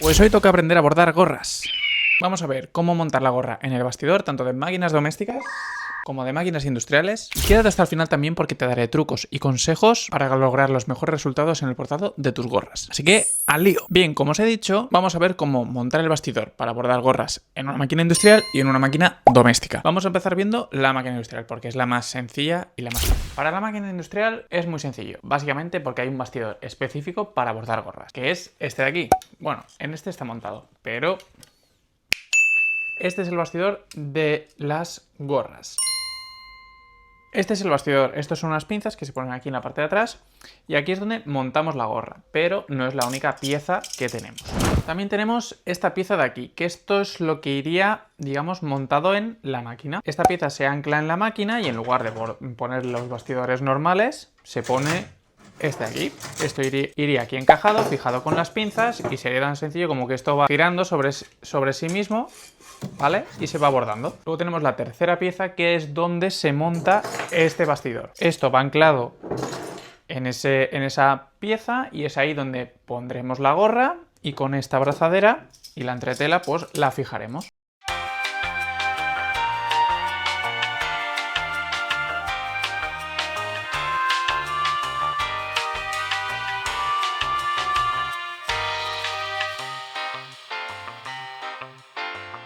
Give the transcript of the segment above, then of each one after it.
Pues hoy toca aprender a bordar gorras. Vamos a ver cómo montar la gorra en el bastidor, tanto de máquinas domésticas como de máquinas industriales. Y quédate hasta el final también porque te daré trucos y consejos para lograr los mejores resultados en el bordado de tus gorras. Así que, ¡al lío! Bien, como os he dicho, vamos a ver cómo montar el bastidor para bordar gorras en una máquina industrial y en una máquina doméstica. Vamos a empezar viendo la máquina industrial porque es la más sencilla y la más fácil. Para la máquina industrial es muy sencillo, básicamente porque hay un bastidor específico para bordar gorras, que es este de aquí. Bueno, en este está montado, pero este es el bastidor de las gorras. Este es el bastidor, estos son unas pinzas que se ponen aquí en la parte de atrás y aquí es donde montamos la gorra, pero no es la única pieza que tenemos. También tenemos esta pieza de aquí, que esto es lo que iría, digamos, montado en la máquina. Esta pieza se ancla en la máquina y en lugar de poner los bastidores normales, se pone este de aquí. Esto iría aquí encajado, fijado con las pinzas y sería tan sencillo como que esto va girando sobre sí mismo, ¿vale? Y se va bordando. Luego tenemos la tercera pieza, que es donde se monta este bastidor. Esto va anclado en esa pieza y es ahí donde pondremos la gorra y con esta abrazadera y la entretela pues la fijaremos.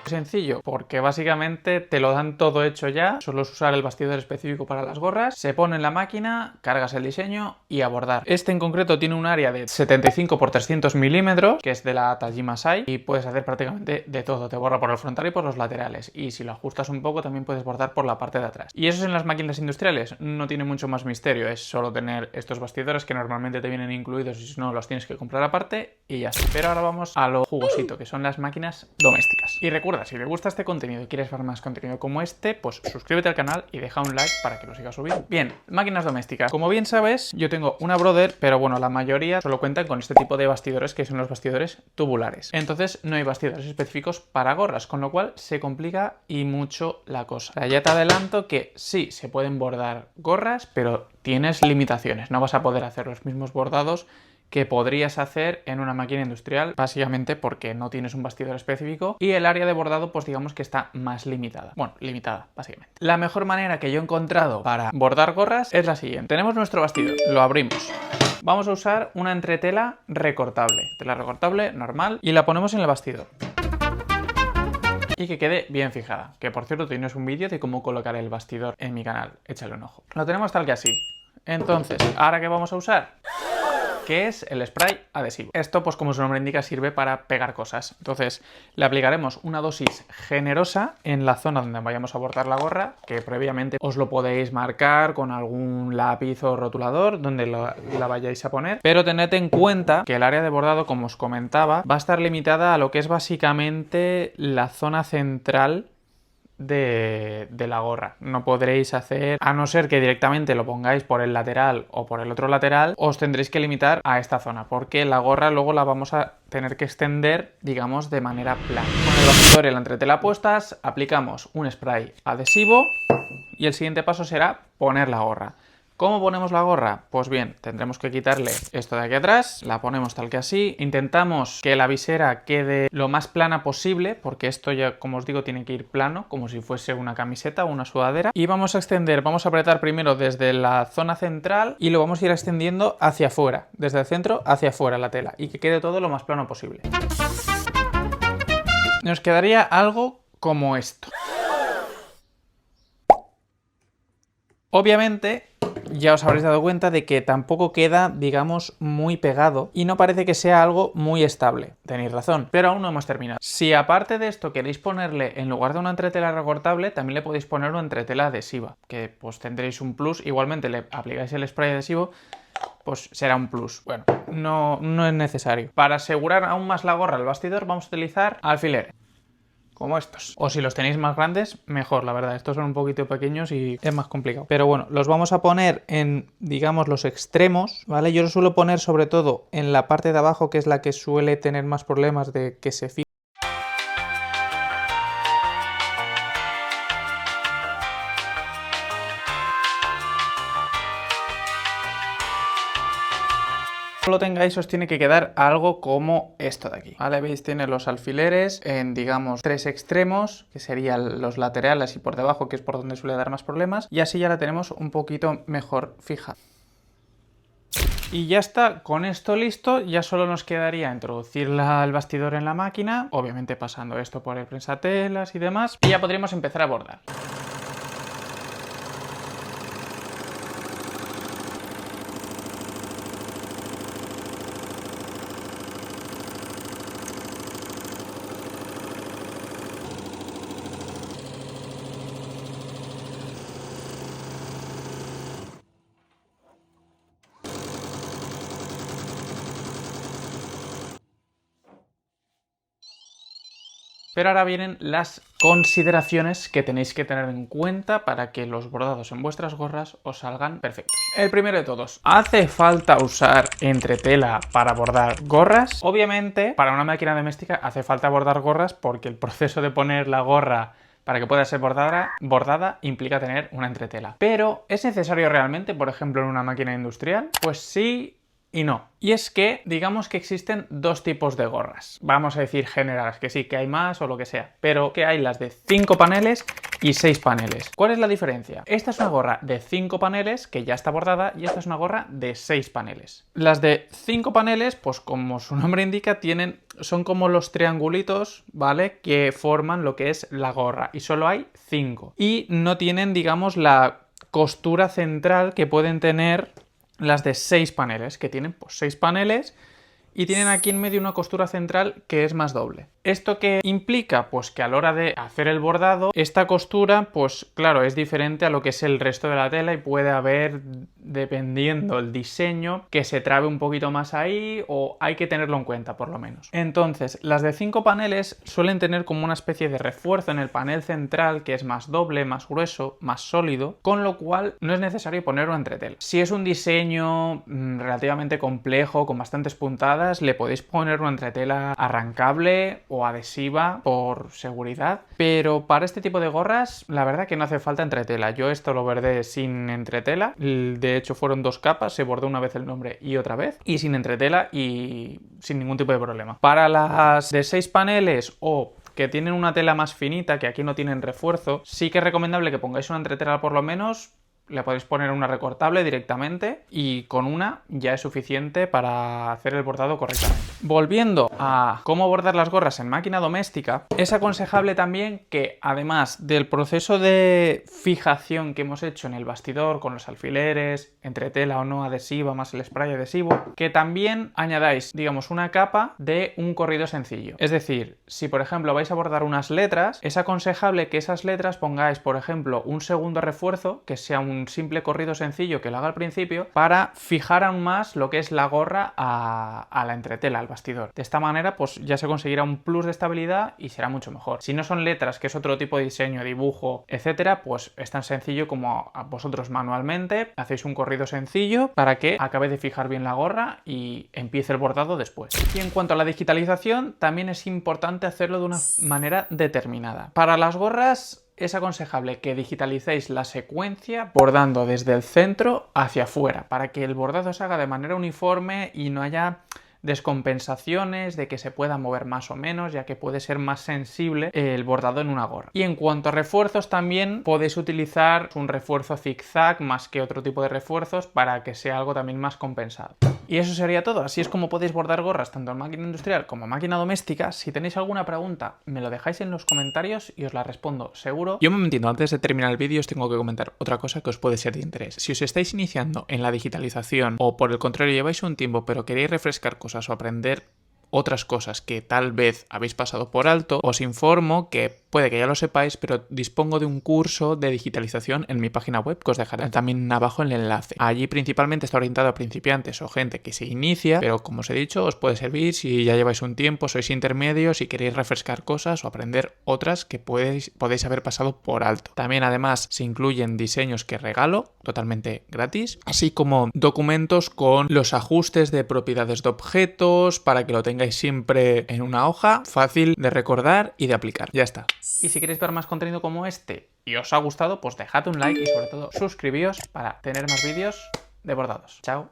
Sencillo, porque básicamente te lo dan todo hecho ya, solo es usar el bastidor específico para las gorras, se pone en la máquina, cargas el diseño y a bordar. Este en concreto tiene un área de 75 x 300 milímetros, que es de la Tajima Sai, y puedes hacer prácticamente de todo, te borra por el frontal y por los laterales, y si lo ajustas un poco también puedes bordar por la parte de atrás. Y eso es en las máquinas industriales, no tiene mucho más misterio, es solo tener estos bastidores que normalmente te vienen incluidos y si no los tienes que comprar aparte y ya está. Pero ahora vamos a lo jugosito, que son las máquinas domésticas. Y recuerda, si te gusta este contenido y quieres ver más contenido como este, pues suscríbete al canal y deja un like para que lo siga subiendo. Bien, máquinas domésticas. Como bien sabes, yo tengo una Brother, pero bueno, la mayoría solo cuentan con este tipo de bastidores, que son los bastidores tubulares. Entonces no hay bastidores específicos para gorras, con lo cual se complica y mucho la cosa. O sea, ya te adelanto que sí, se pueden bordar gorras, pero tienes limitaciones. No vas a poder hacer los mismos bordados que podrías hacer en una máquina industrial, básicamente porque no tienes un bastidor específico y el área de bordado pues digamos que está más limitada. Bueno, limitada, básicamente. La mejor manera que yo he encontrado para bordar gorras es la siguiente. Tenemos nuestro bastidor, lo abrimos. Vamos a usar una entretela recortable, tela recortable normal, y la ponemos en el bastidor. Y que quede bien fijada, que por cierto tienes un vídeo de cómo colocar el bastidor en mi canal, échale un ojo. Lo tenemos tal que así. Entonces, ¿ahora qué vamos a usar? Que es el spray adhesivo. Esto, pues como su nombre indica, sirve para pegar cosas. Entonces, le aplicaremos una dosis generosa en la zona donde vayamos a bordar la gorra, que previamente os lo podéis marcar con algún lápiz o rotulador donde la vayáis a poner. Pero tened en cuenta que el área de bordado, como os comentaba, va a estar limitada a lo que es básicamente la zona central de la gorra. No podréis hacer, a no ser que directamente lo pongáis por el lateral o por el otro lateral, os tendréis que limitar a esta zona, porque la gorra luego la vamos a tener que extender, digamos, de manera plana. Con el bastidor y la entretela puestas, aplicamos un spray adhesivo y el siguiente paso será poner la gorra. ¿Cómo ponemos la gorra? Pues bien, tendremos que quitarle esto de aquí atrás, la ponemos tal que así, intentamos que la visera quede lo más plana posible, porque esto ya, como os digo, tiene que ir plano, como si fuese una camiseta o una sudadera, y vamos a extender, vamos a apretar primero desde la zona central y lo vamos a ir extendiendo hacia afuera, desde el centro hacia afuera la tela, y que quede todo lo más plano posible. Nos quedaría algo como esto. Obviamente, ya os habréis dado cuenta de que tampoco queda, digamos, muy pegado y no parece que sea algo muy estable. Tenéis razón, pero aún no hemos terminado. Si aparte de esto queréis ponerle, en lugar de una entretela recortable, también le podéis poner una entretela adhesiva, que pues tendréis un plus. Igualmente le aplicáis el spray adhesivo, pues será un plus. Bueno, no es necesario. Para asegurar aún más la gorra al bastidor vamos a utilizar alfileres, como estos. O si los tenéis más grandes, mejor, la verdad. Estos son un poquito pequeños y es más complicado. Pero bueno, los vamos a poner en, digamos, los extremos, ¿vale? Yo los suelo poner sobre todo en la parte de abajo, que es la que suele tener más problemas de que se fije. lo tengáis, os tiene que quedar algo como esto de aquí, ¿vale? Veis, tiene los alfileres en, digamos, 3 extremos, que serían los laterales y por debajo, que es por donde suele dar más problemas, y así ya la tenemos un poquito mejor fija. Y ya está, con esto listo, ya solo nos quedaría introducir el bastidor en la máquina, obviamente pasando esto por el prensatelas y demás, y ya podríamos empezar a bordar. Pero ahora vienen las consideraciones que tenéis que tener en cuenta para que los bordados en vuestras gorras os salgan perfectos. El primero de todos, ¿hace falta usar entretela para bordar gorras? Obviamente, para una máquina doméstica hace falta bordar gorras porque el proceso de poner la gorra para que pueda ser bordada implica tener una entretela. Pero, ¿es necesario realmente, por ejemplo, en una máquina industrial? Pues sí y no. Y es que, digamos que existen dos tipos de gorras. Vamos a decir generales, que sí, que hay más o lo que sea. Pero que hay las de 5 paneles y 6 paneles. ¿Cuál es la diferencia? Esta es una gorra de 5 paneles que ya está bordada y esta es una gorra de 6 paneles. Las de 5 paneles, pues como su nombre indica, son como los triangulitos, ¿vale? Que forman lo que es la gorra. Y solo hay 5. Y no tienen, digamos, la costura central que pueden tener las de 6 paneles, que tienen pues 6 paneles y tienen aquí en medio una costura central que es más doble. ¿Esto qué implica? Pues que a la hora de hacer el bordado, esta costura, pues claro, es diferente a lo que es el resto de la tela y puede haber, dependiendo el diseño, que se trabe un poquito más ahí o hay que tenerlo en cuenta por lo menos. Entonces, las de 5 paneles suelen tener como una especie de refuerzo en el panel central que es más doble, más grueso, más sólido, con lo cual no es necesario poner una entretela. Si es un diseño relativamente complejo, con bastantes puntadas, le podéis poner una entretela arrancable o adhesiva por seguridad, pero para este tipo de gorras la verdad que no hace falta entretela. Yo esto lo bordé sin entretela, de hecho fueron 2 capas, se bordó una vez el nombre y otra vez, y sin entretela y sin ningún tipo de problema. Para las de 6 paneles o que tienen una tela más finita, que aquí no tienen refuerzo, sí que es recomendable que pongáis una entretela por lo menos. Le podéis poner una recortable directamente y con una ya es suficiente para hacer el bordado correctamente. Volviendo a cómo bordar las gorras en máquina doméstica, es aconsejable también que además del proceso de fijación que hemos hecho en el bastidor con los alfileres, entretela o no adhesiva más el spray adhesivo, que también añadáis, digamos, una capa de un corrido sencillo. Es decir, si por ejemplo vais a bordar unas letras, es aconsejable que esas letras pongáis, por ejemplo, un segundo refuerzo que sea un simple corrido sencillo que lo haga al principio para fijar aún más lo que es la gorra a la entretela, al bastidor. De esta manera pues ya se conseguirá un plus de estabilidad y será mucho mejor. Si no son letras, que es otro tipo de diseño, dibujo, etcétera, pues es tan sencillo como a vosotros manualmente hacéis un corrido sencillo para que acabe de fijar bien la gorra y empiece el bordado después. Y en cuanto a la digitalización, también es importante hacerlo de una manera determinada. Para las gorras es aconsejable que digitalicéis la secuencia bordando desde el centro hacia afuera para que el bordado se haga de manera uniforme y no haya descompensaciones de que se pueda mover más o menos, ya que puede ser más sensible el bordado en una gorra. Y en cuanto a refuerzos, también podéis utilizar un refuerzo zigzag más que otro tipo de refuerzos para que sea algo también más compensado. Y eso sería todo. Así es como podéis bordar gorras tanto en máquina industrial como en máquina doméstica. Si tenéis alguna pregunta, me lo dejáis en los comentarios y os la respondo seguro. Y un momentito, antes de terminar el vídeo os tengo que comentar otra cosa que os puede ser de interés. Si os estáis iniciando en la digitalización o por el contrario lleváis un tiempo pero queréis refrescar cosas o aprender otras cosas que tal vez habéis pasado por alto, os informo que puede que ya lo sepáis, pero dispongo de un curso de digitalización en mi página web, que os dejaré también abajo el enlace. Allí principalmente está orientado a principiantes o gente que se inicia, pero como os he dicho, os puede servir si ya lleváis un tiempo, sois intermedios y queréis refrescar cosas o aprender otras que podéis haber pasado por alto. También además se incluyen diseños que regalo, totalmente gratis, así como documentos con los ajustes de propiedades de objetos para que lo tengáis siempre en una hoja, fácil de recordar y de aplicar. Ya está. Y si queréis ver más contenido como este y os ha gustado, pues dejad un like y sobre todo suscribíos para tener más vídeos de bordados. Chao.